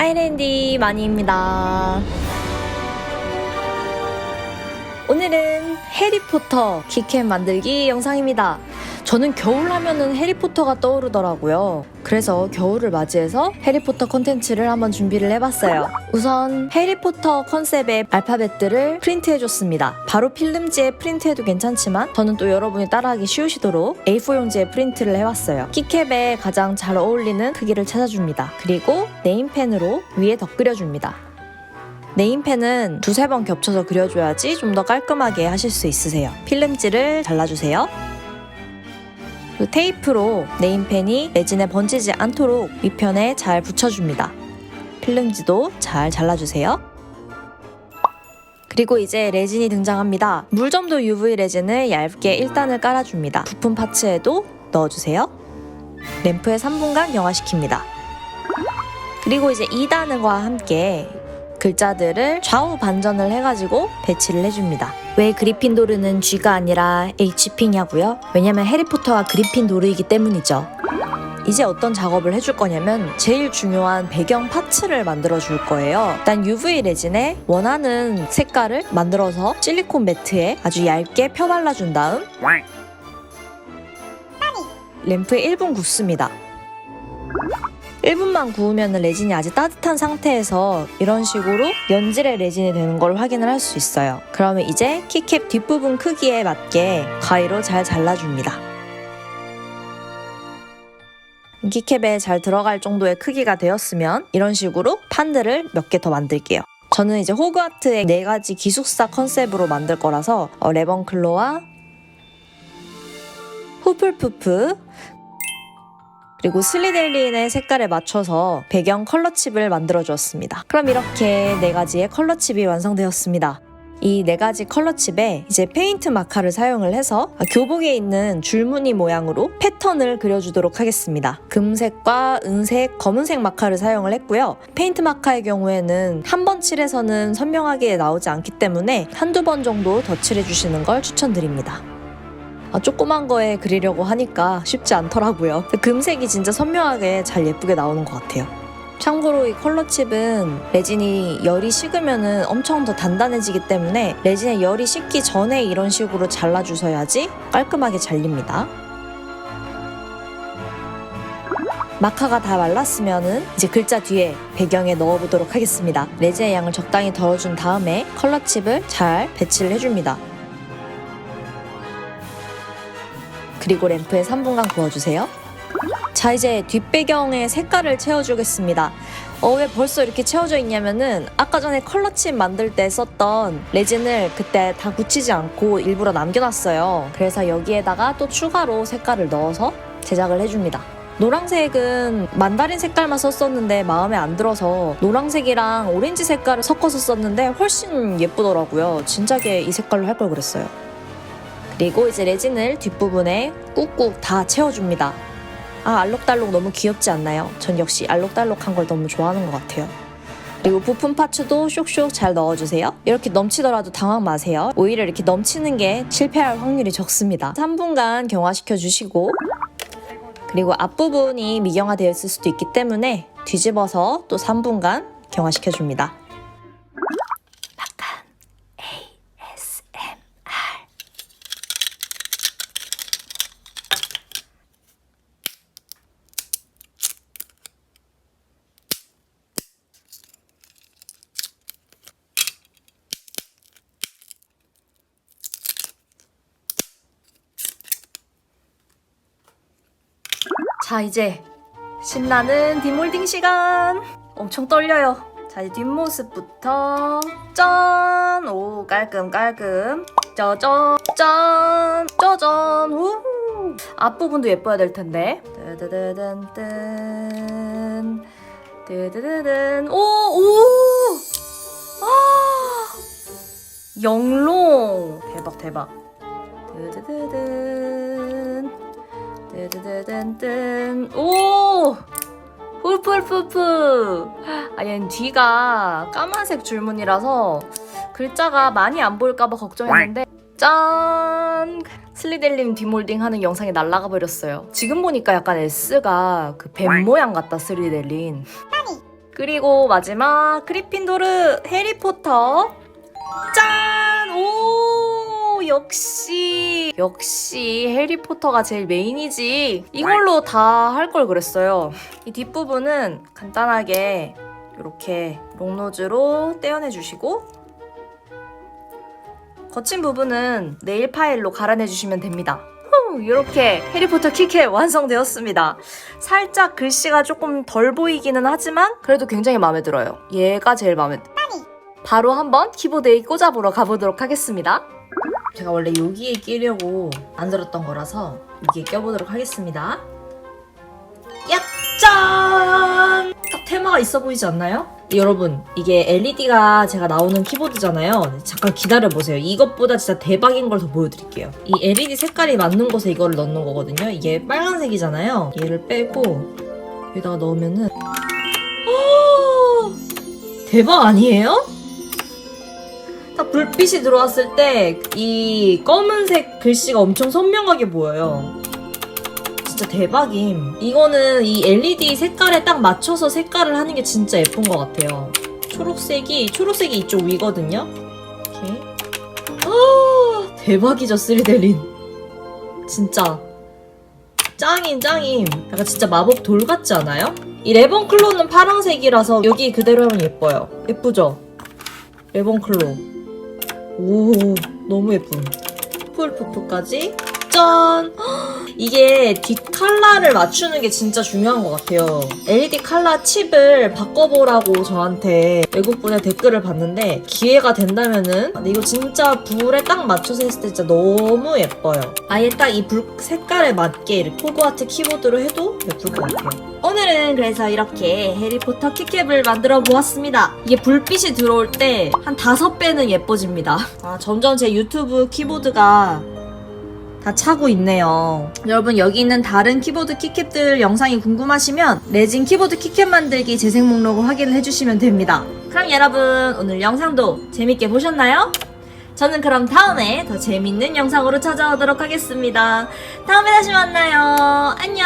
아이랜디 마니입니다. 오늘은 해리포터 키캡 만들기 영상입니다. 저는 겨울 하면은 해리포터가 떠오르더라고요. 그래서 겨울을 맞이해서 해리포터 콘텐츠를 한번 준비를 해봤어요. 우선 해리포터 컨셉의 알파벳들을 프린트해줬습니다. 바로 필름지에 프린트해도 괜찮지만 저는 또 여러분이 따라하기 쉬우시도록 A4 용지에 프린트를 해왔어요. 키캡에 가장 잘 어울리는 크기를 찾아줍니다. 그리고 네임펜으로 위에 덧그려줍니다. 네임펜은 두세 번 겹쳐서 그려줘야지 좀 더 깔끔하게 하실 수 있으세요. 필름지를 잘라주세요. 그리고 테이프로 네임펜이 레진에 번지지 않도록 밑편에 잘 붙여줍니다. 필름지도 잘 잘라주세요. 그리고 이제 레진이 등장합니다. 물점도 UV 레진을 얇게 1단을 깔아줍니다. 부품 파츠에도 넣어주세요. 램프에 3분간 경화시킵니다. 그리고 이제 2단과 함께 글자들을 좌우 반전을 해가지고 배치를 해줍니다. 왜 그리핀도르는 G가 아니라 HP냐고요? 왜냐면 해리포터가 그리핀도르이기 때문이죠. 이제 어떤 작업을 해줄 거냐면 제일 중요한 배경 파츠를 만들어 줄 거예요. 일단 UV 레진에 원하는 색깔을 만들어서 실리콘 매트에 아주 얇게 펴 발라준 다음 램프에 1분 굽습니다. 1분만 구우면 레진이 아직 따뜻한 상태에서 이런 식으로 연질의 레진이 되는 걸 확인을 할 수 있어요. 그러면 이제 키캡 뒷부분 크기에 맞게 가위로 잘 잘라줍니다. 키캡에 잘 들어갈 정도의 크기가 되었으면 이런 식으로 판들을 몇 개 더 만들게요. 저는 이제 호그와트의 4가지 기숙사 컨셉으로 만들 거라서 레번클로와 후플푸프 그리고 슬리델린의 색깔에 맞춰서 배경 컬러칩을 만들어 주었습니다. 그럼 이렇게 4가지의 컬러칩이 완성되었습니다. 이 4가지 컬러칩에 이제 페인트 마카를 사용을 해서 교복에 있는 줄무늬 모양으로 패턴을 그려주도록 하겠습니다. 금색과 은색, 검은색 마카를 사용을 했고요. 페인트 마카의 경우에는 한 번 칠해서는 선명하게 나오지 않기 때문에 한두 번 정도 더 칠해주시는 걸 추천드립니다. 조그만 거에 그리려고 하니까 쉽지 않더라고요. 금색이 진짜 선명하게 잘 예쁘게 나오는 것 같아요. 참고로 이 컬러칩은 레진이 열이 식으면 엄청 더 단단해지기 때문에 레진에 열이 식기 전에 이런 식으로 잘라주셔야지 깔끔하게 잘립니다. 마카가 다 말랐으면 이제 글자 뒤에 배경에 넣어보도록 하겠습니다. 레진의 양을 적당히 덜어준 다음에 컬러칩을 잘 배치를 해줍니다. 그리고 램프에 3분간 구워주세요. 자, 이제 뒷배경에 색깔을 채워주겠습니다. 왜 벌써 이렇게 채워져 있냐면은 아까 전에 컬러칩 만들 때 썼던 레진을 그때 다 굳히지 않고 일부러 남겨놨어요. 그래서 여기에다가 또 추가로 색깔을 넣어서 제작을 해줍니다. 노란색은 만다린 색깔만 썼었는데 마음에 안 들어서 노란색이랑 오렌지 색깔을 섞어서 썼는데 훨씬 예쁘더라고요. 진작에 이 색깔로 할 걸 그랬어요. 그리고 이제 레진을 뒷부분에 꾹꾹 다 채워줍니다. 알록달록 너무 귀엽지 않나요? 전 역시 알록달록한 걸 너무 좋아하는 것 같아요. 그리고 부품 파츠도 쇽쇽 잘 넣어주세요. 이렇게 넘치더라도 당황 마세요. 오히려 이렇게 넘치는 게 실패할 확률이 적습니다. 3분간 경화시켜 주시고 그리고 앞부분이 미경화되어 있을 수도 있기 때문에 뒤집어서 또 3분간 경화시켜 줍니다. 자, 이제 신나는 뒷몰딩 시간! 엄청 떨려요. 자, 이제 뒷모습부터 짠! 오, 깔끔. 짜잔! 짠! 짜잔! 우! 앞부분도 예뻐야 될 텐데. 뜨드드든 뜨드드든 오! 영롱! 대박. 뜨드드든 오! 훌플푸프! 얘는 뒤가 까만색 줄무늬라서 글자가 많이 안 보일까봐 걱정했는데 짠! 슬리델린 디몰딩 하는 영상이 날아가 버렸어요. 지금 보니까 약간 S가 그 뱀 모양 같다, 슬리델린. 그리고 마지막 그리핀도르 해리포터. 짠! 오, 역시 해리포터가 제일 메인이지. 이걸로 다 할 걸 그랬어요. 이 뒷부분은 간단하게 이렇게 롱노즈로 떼어내 주시고, 거친 부분은 네일 파일로 갈아내 주시면 됩니다. 이렇게 해리포터 키캡 완성되었습니다. 살짝 글씨가 조금 덜 보이기는 하지만 그래도 굉장히 마음에 들어요. 얘가 제일 마음에 들어요. 바로 한번 키보드에 꽂아보러 가보도록 하겠습니다. 제가 원래 여기에 끼려고 만들었던 거라서 여기에 껴보도록 하겠습니다. 야! 짠! 딱 테마가 있어 보이지 않나요? 여러분, 이게 LED가 제가 나오는 키보드잖아요. 잠깐 기다려보세요. 이것보다 진짜 대박인 걸 더 보여드릴게요. 이 LED 색깔이 맞는 곳에 이거를 넣는 거거든요. 이게 빨간색이잖아요. 얘를 빼고 여기다가 넣으면은 대박 아니에요? 딱 불빛이 들어왔을 때 이 검은색 글씨가 엄청 선명하게 보여요. 진짜 대박임. 이거는 이 LED 색깔에 딱 맞춰서 색깔을 하는 게 진짜 예쁜 것 같아요. 초록색이 이쪽 위거든요. 이렇게. 대박이죠, 3델린. 진짜 짱임. 약간 진짜 마법 돌 같지 않아요? 이 레번클로는 파란색이라서 여기 그대로 하면 예뻐요. 예쁘죠? 레번클로. 오, 너무 예쁨. 풀푸프까지. 짠! 이게 뒷 컬러를 맞추는 게 진짜 중요한 것 같아요. LED 컬러 칩을 바꿔보라고 저한테 외국분의 댓글을 봤는데, 기회가 된다면은 근데 이거 진짜 불에 딱 맞춰서 했을 때 진짜 너무 예뻐요. 아예 딱 이 불 색깔에 맞게 이렇게 호그와트 키보드로 해도 예쁠 것 같아요. 오늘은 그래서 이렇게 해리포터 키캡을 만들어 보았습니다. 이게 불빛이 들어올 때 한 5배는 예뻐집니다. 점점 제 유튜브 키보드가 다 차고 있네요. 여러분, 여기 있는 다른 키보드 키캡들 영상이 궁금하시면 레진 키보드 키캡 만들기 재생 목록을 확인을 해주시면 됩니다. 그럼 여러분, 오늘 영상도 재밌게 보셨나요? 저는 그럼 다음에 더 재밌는 영상으로 찾아오도록 하겠습니다. 다음에 다시 만나요. 안녕!